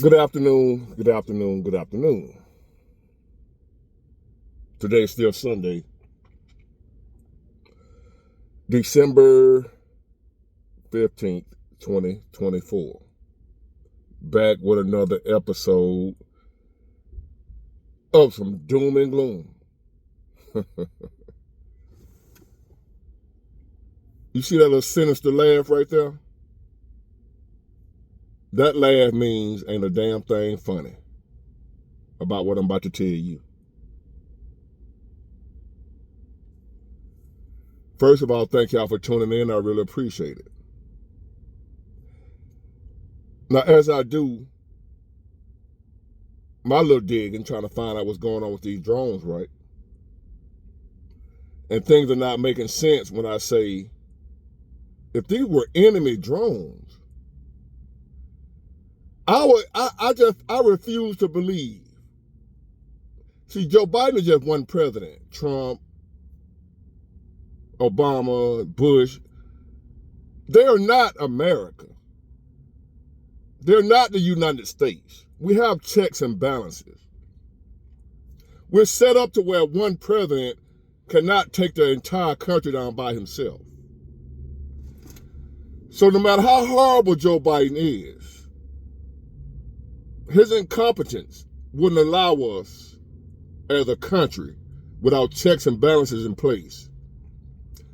Good afternoon, good afternoon, good afternoon. Today's still Sunday, December 15th, 2024. Back with another episode of some doom and gloom. You see that little sinister laugh right there? That laugh means ain't a damn thing funny about what I'm about to tell you. First of all, thank y'all for tuning in. I really appreciate it. Now, as I do my little digging, trying to find out what's going on with these drones, right? And things are not making sense when I say, if these were enemy drones, I refuse to believe. See, Joe Biden is just one president. Trump, Obama, Bush. They are not America. They're not the United States. We have checks and balances. We're set up to where one president cannot take the entire country down by himself. So no matter how horrible Joe Biden is, his incompetence wouldn't allow us as a country without checks and balances in place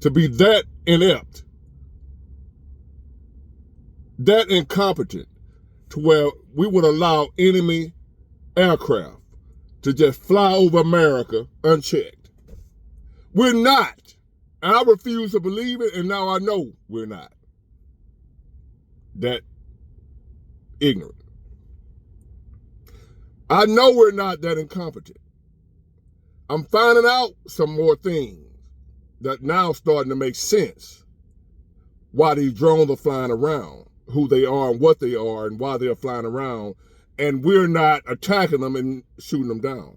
to be that inept, that incompetent, to where we would allow enemy aircraft to just fly over America unchecked. We're not. And I refuse to believe it, and now I know we're not that ignorant. I know we're not that incompetent. I'm finding out some more things that now starting to make sense. Why these drones are flying around, who they are and what they are and why they're flying around, and we're not attacking them and shooting them down.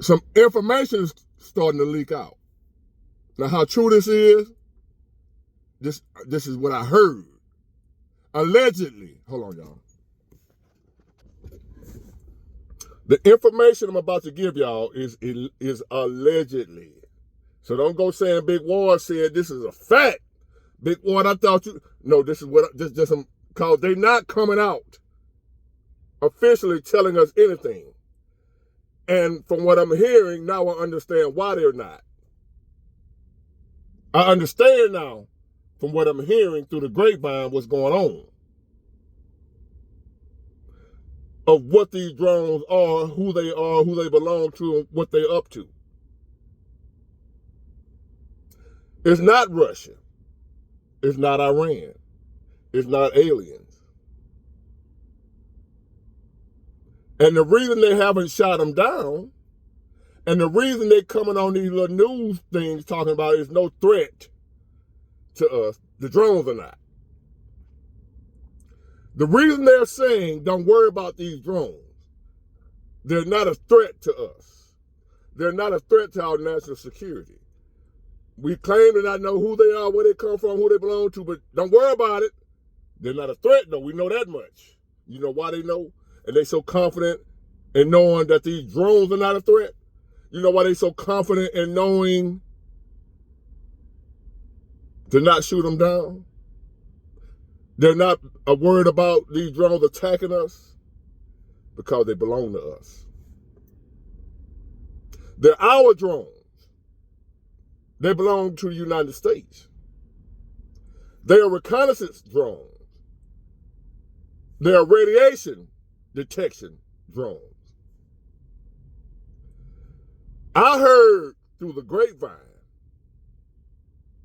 Some information is starting to leak out. Now, how true this is, this is what I heard. Allegedly, hold on, y'all. The information I'm about to give y'all is allegedly. So don't go saying Big Ward said this is a fact. Big Ward, I thought you. No, this is what just because they're not coming out officially telling us anything. And from what I'm hearing now, I understand why they're not. I understand now from what I'm hearing through the grapevine what's going on. Of what these drones are, who they belong to, and what they're up to. It's not Russia. It's not Iran. It's not aliens. And the reason they haven't shot them down, and the reason they're coming on these little news things talking about is no threat to us, the drones are not. The reason they're saying don't worry about these drones, they're not a threat to us. They're not a threat to our national security. We claim to not know who they are, where they come from, who they belong to, but don't worry about it. They're not a threat, though. We know that much. You know why they know? And they so confident in knowing that these drones are not a threat? You know why they so confident in knowing to not shoot them down? They're not worried about these drones attacking us because they belong to us. They're our drones. They belong to the United States. They are reconnaissance drones. They are radiation detection drones. I heard through the grapevine,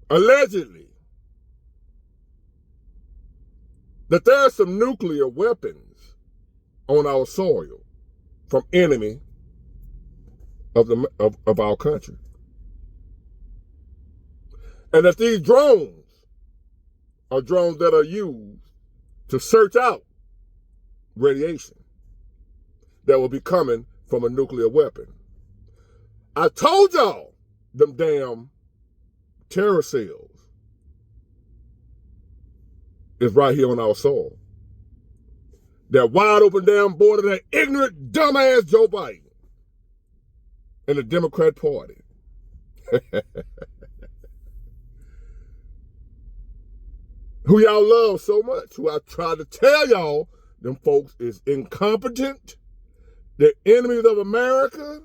allegedly, that there are some nuclear weapons on our soil from enemy of our country. And that these drones are drones that are used to search out radiation that will be coming from a nuclear weapon. I told y'all them damn terror cells is right here on our soil. That wide open damn border, that ignorant, dumbass Joe Biden and the Democrat Party. Who y'all love so much, who I tried to tell y'all, them folks is incompetent. They're enemies of America.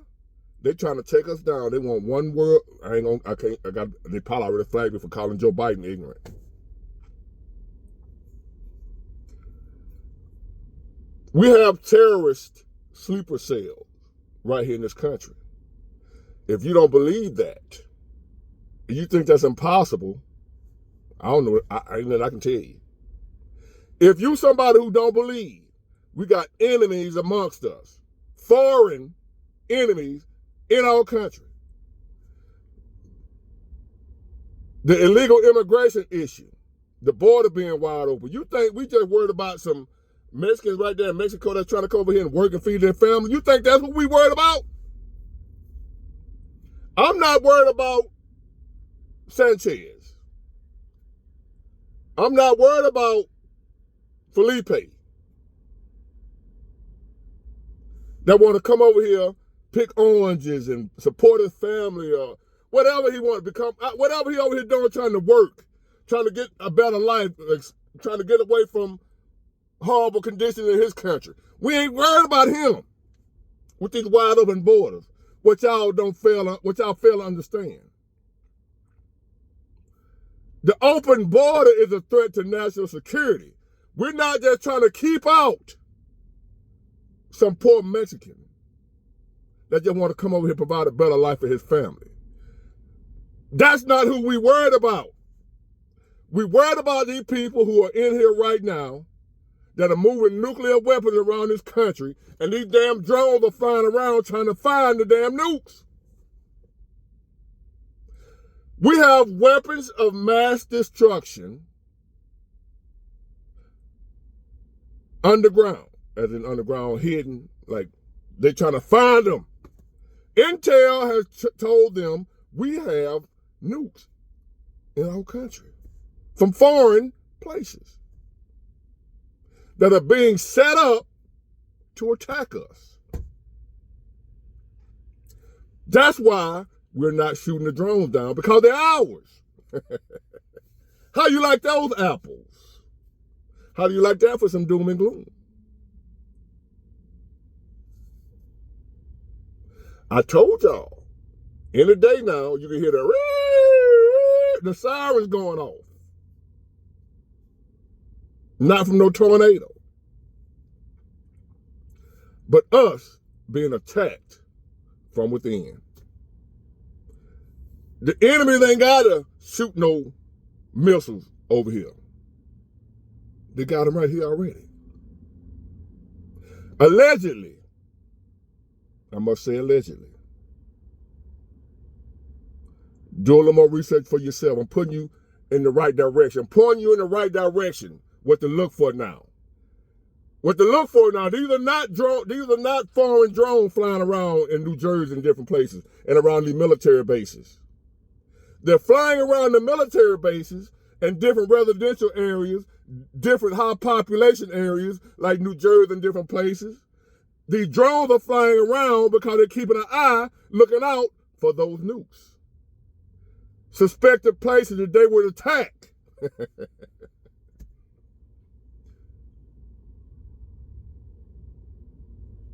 They're trying to take us down. They want one world. They probably already flagged me for calling Joe Biden ignorant. We have terrorist sleeper cells right here in this country. If you don't believe that, if you think that's impossible, I don't know. Ain't nothing I can tell you. If you somebody who don't believe, we got enemies amongst us, foreign enemies in our country. The illegal immigration issue, the border being wide open. You think we just worried about some Mexicans right there in Mexico that's trying to come over here and work and feed their family? You think that's what we worried about? I'm not worried about Sanchez. I'm not worried about Felipe that want to come over here, pick oranges and support his family or whatever he wants to become, whatever he over here doing, trying to work, trying to get a better life, trying to get away from horrible conditions in his country. We ain't worried about him with these wide open borders, which y'all fail to understand. The open border is a threat to national security. We're not just trying to keep out some poor Mexican that just want to come over here and provide a better life for his family. That's not who we worried about. We worried about these people who are in here right now that are moving nuclear weapons around this country, and these damn drones are flying around trying to find the damn nukes. We have weapons of mass destruction underground, as in underground hidden, like they're trying to find them. Intel has told them we have nukes in our country from foreign places that are being set up to attack us. That's why we're not shooting the drones down, because they're ours. How you like those apples? How do you like that for some doom and gloom? I told y'all, any day now, you can hear the sirens going off. Not from no tornado, but us being attacked from within. The enemy ain't gotta shoot no missiles over here. They got them right here already. Allegedly, I must say allegedly. Do a little more research for yourself. I'm putting you in the right direction. I'm pointing you in the right direction. What to look for now. What to look for now. These are not foreign drones flying around in New Jersey and different places and around the military bases. They're flying around the military bases and different residential areas, different high population areas like New Jersey and different places. These drones are flying around because they're keeping an eye, looking out for those nukes. Suspected places that they would attack.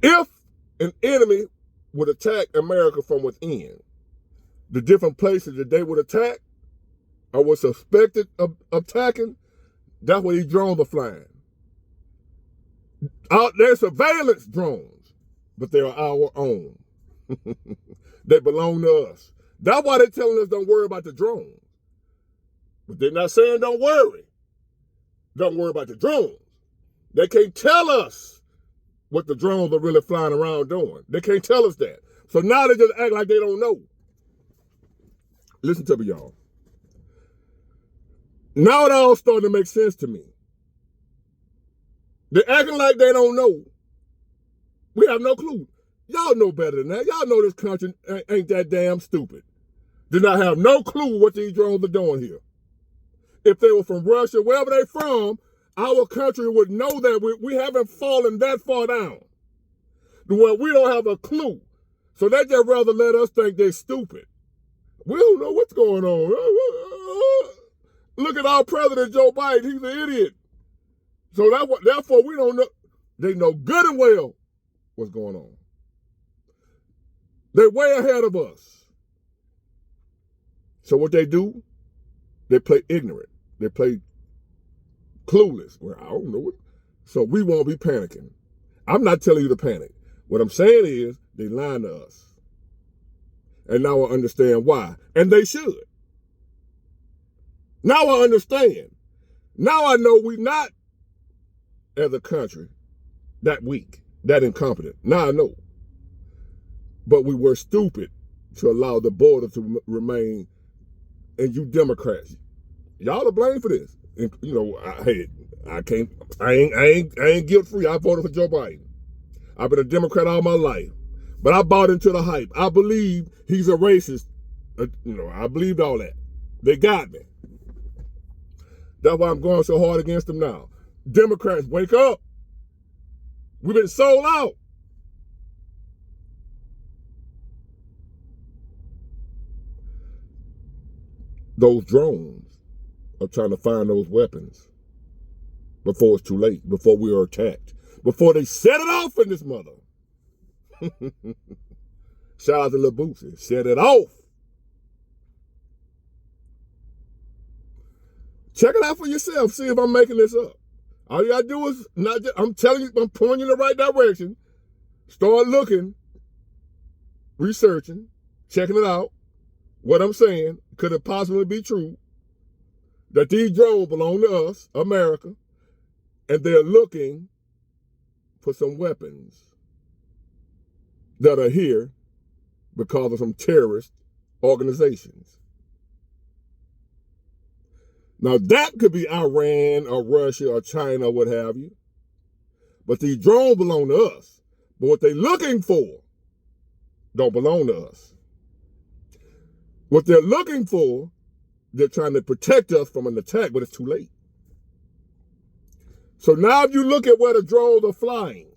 If an enemy would attack America from within, the different places that they would attack or were suspected of attacking, that's where these drones are flying. They're surveillance drones, but they are our own. They belong to us. That's why they're telling us don't worry about the drones. But they're not saying don't worry. Don't worry about the drones. They can't tell us what the drones are really flying around doing. They can't tell us that. So now they just act like they don't know. Listen to me, y'all. Now it all starting to make sense to me. They're acting like they don't know. We have no clue. Y'all know better than that. Y'all know this country ain't that damn stupid. Do not have no clue what these drones are doing here. If they were from Russia, wherever they from, our country would know that we haven't fallen that far down to where we don't have a clue. So they just rather let us think they're stupid. We don't know what's going on. Look at our president, Joe Biden. He's an idiot. So therefore, we don't know. They know good and well what's going on. They're way ahead of us. So what they do, they play ignorant. They play clueless. Well, I don't know it. So we won't be panicking. I'm not telling you to panic. What I'm saying is they lying to us. And now I understand why. And they should. Now I understand. Now I know we're not, as a country, that weak, that incompetent. Now I know. But we were stupid to allow the border to remain. And you Democrats, y'all are blamed for this. And, you know, I ain't guilt free. I voted for Joe Biden. I've been a Democrat all my life, but I bought into the hype. I believe he's a racist. I believed all that. They got me. That's why I'm going so hard against them now. Democrats, wake up. We've been sold out. Those drones are trying to find those weapons before it's too late, before we are attacked, before they set it off in this mother. Shout out to Lil Bootsy. Set it off. Check it out for yourself. See if I'm making this up. All you gotta do is I'm telling you, I'm pointing you in the right direction. Start looking, researching, checking it out. What I'm saying, could it possibly be true that these drones belong to us, America, and they're looking for some weapons that are here because of some terrorist organizations? Now that could be Iran or Russia or China or what have you. But these drones belong to us. But what they're looking for don't belong to us. What they're looking for, they're trying to protect us from an attack, but it's too late. So now if you look at where the drones are flying,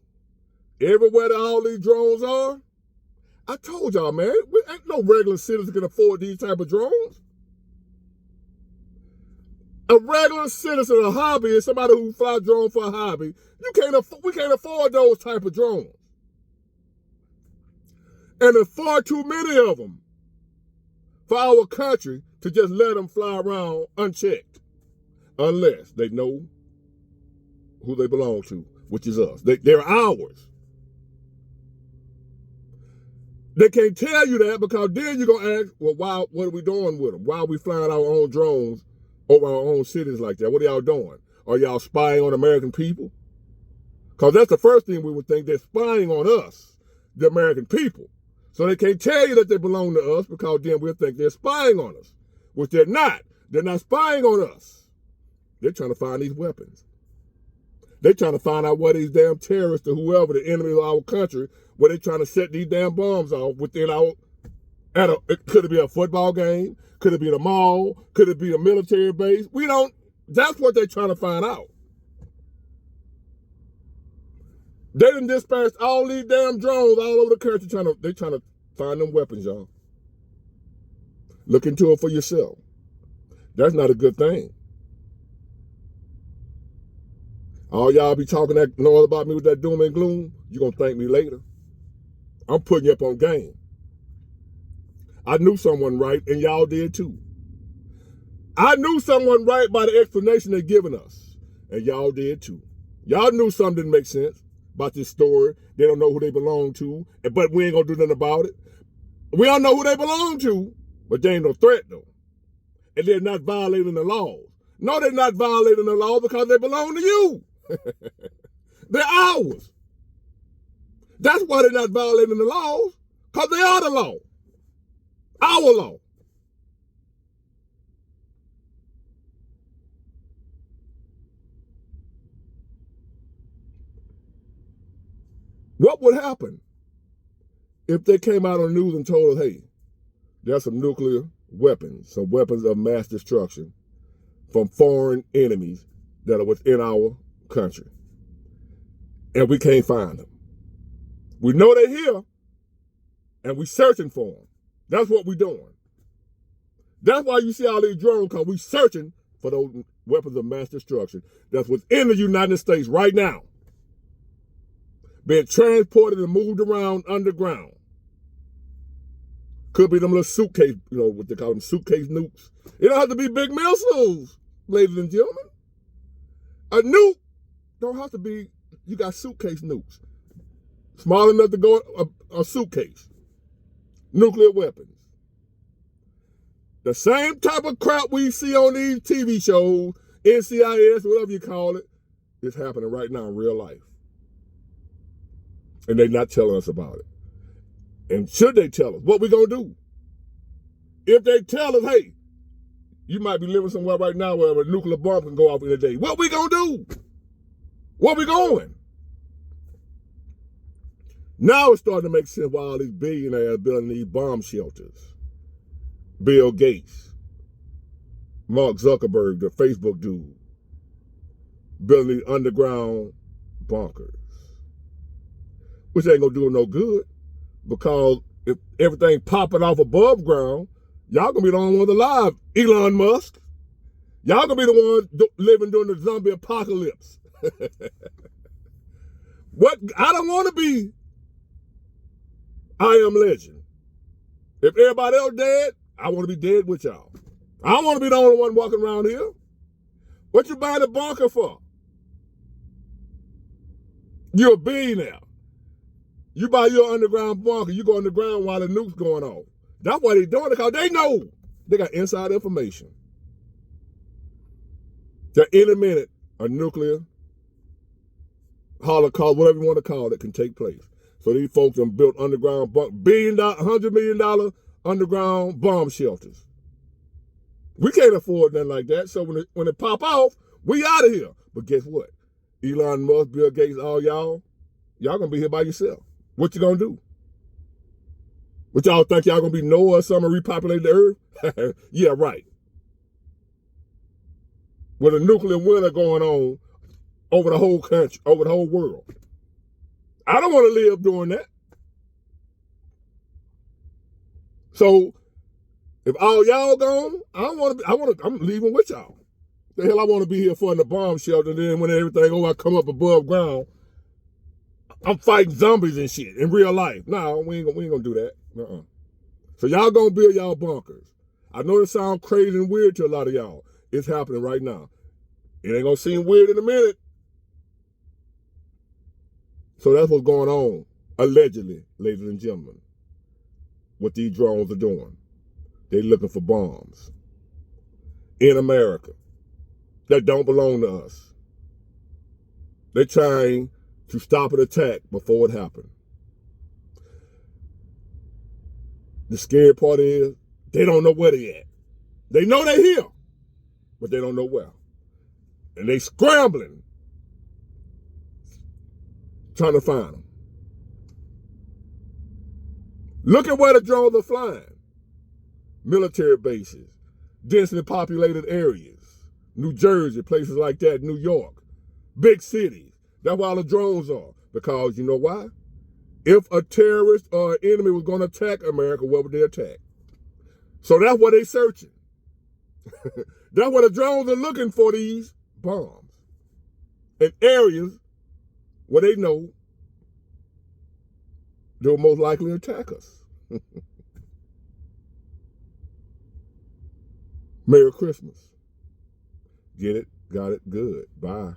everywhere that all these drones are, I told y'all, man, ain't no regular citizen can afford these type of drones. A regular citizen, a hobbyist, somebody who flies drones for a hobby, we can't afford those type of drones. And there's far too many of them for our country to just let them fly around unchecked, unless they know who they belong to, which is us. They're ours. They can't tell you that because then you're going to ask, well, what are we doing with them? Why are we flying our own drones over our own cities like that? What are y'all doing? Are y'all spying on American people? Because that's the first thing we would think. They're spying on us, the American people. So they can't tell you that they belong to us because then we'll think they're spying on us, which they're not. They're not spying on us. They're trying to find these weapons. They're trying to find out where these damn terrorists or whoever, the enemy of our country, where they're trying to set these damn bombs off within could it be a football game? Could it be in a mall? Could it be a military base? That's what they're trying to find out. They done dispatched all these damn drones all over the country they're trying to find them weapons, y'all. Look into it for yourself. That's not a good thing. All y'all be talking that know about me with that doom and gloom, you're going to thank me later. I'm putting you up on game. I knew someone right, and y'all did too. I knew someone right by the explanation they're giving us, and y'all did too. Y'all knew something didn't make sense about this story. They don't know who they belong to, but we ain't going to do nothing about it. We all know who they belong to, but they ain't no threat though. And they're not violating the laws. No, they're not violating the law because they belong to you. They're ours. That's why they're not violating the laws, because they are the law. Our law. What would happen if they came out on the news and told us, hey, there's some nuclear weapons, some weapons of mass destruction from foreign enemies that are within our country. And we can't find them. We know they're here, and we're searching for them. That's what we're doing. That's why you see all these drones, because we're searching for those weapons of mass destruction that's within the United States right now, being transported and moved around underground. Could be them little suitcase, what they call them, suitcase nukes. It don't have to be big missiles, ladies and gentlemen. A nuke don't have to be, you got suitcase nukes. Small enough to go a suitcase. Nuclear weapons. The same type of crap we see on these TV shows, NCIS, whatever you call it, is happening right now in real life. And they're not telling us about it. And should they tell us, what we gonna do? If they tell us, hey, you might be living somewhere right now where a nuclear bomb can go off in a day, what we gonna do? Where we going? Now it's starting to make sense why all these billionaires building these bomb shelters. Bill Gates, Mark Zuckerberg, the Facebook dude, building these underground bunkers. Which ain't gonna do them no good, because if everything popping off above ground, y'all gonna be the only ones alive. Elon Musk, y'all gonna be the ones living during the zombie apocalypse. What? I don't want to be I Am Legend. If everybody else dead, I want to be dead with y'all. I don't want to be the only one walking around here. What you buying a bunker for? You're a billionaire. You buy your underground bunker, you go underground while the nuke's going off. That's why they're doing it, because they know they got inside information. That in a minute, a nuclear holocaust, whatever you want to call it, can take place. So these folks have built underground $100 million underground bomb shelters. We can't afford nothing like that. So when it pop off, we out of here. But guess what? Elon Musk, Bill Gates, all y'all gonna be here by yourself. What you gonna do? What y'all think y'all gonna be Noah or something, repopulate the earth? Yeah, right. With a nuclear winter going on over the whole country, over the whole world. I don't want to live doing that. So if all y'all gone, I'm leaving with y'all. The hell I want to be here for in the bomb shelter, then when everything I come up above ground, I'm fighting zombies and shit in real life. No, we ain't gonna do that. So y'all gonna build y'all bunkers. I know it sounds crazy and weird to a lot of y'all. It's happening right now. It ain't gonna seem weird in a minute. So that's what's going on, allegedly, ladies and gentlemen, what these drones are doing. They're looking for bombs in America that don't belong to us. They're trying to stop an attack before it happened. The scary part is they don't know where they're at. They know they're here, but they don't know where. And they scrambling, trying to find them. Look at where the drones are flying. Military bases, densely populated areas, New Jersey, places like that, New York, big cities. That's why all the drones are. Because you know why? If a terrorist or an enemy was going to attack America, what would they attack? So that's what they're searching. That's what the drones are looking for, these bombs. In areas where they know they'll most likely attack us. Merry Christmas. Get it? Got it? Good. Bye.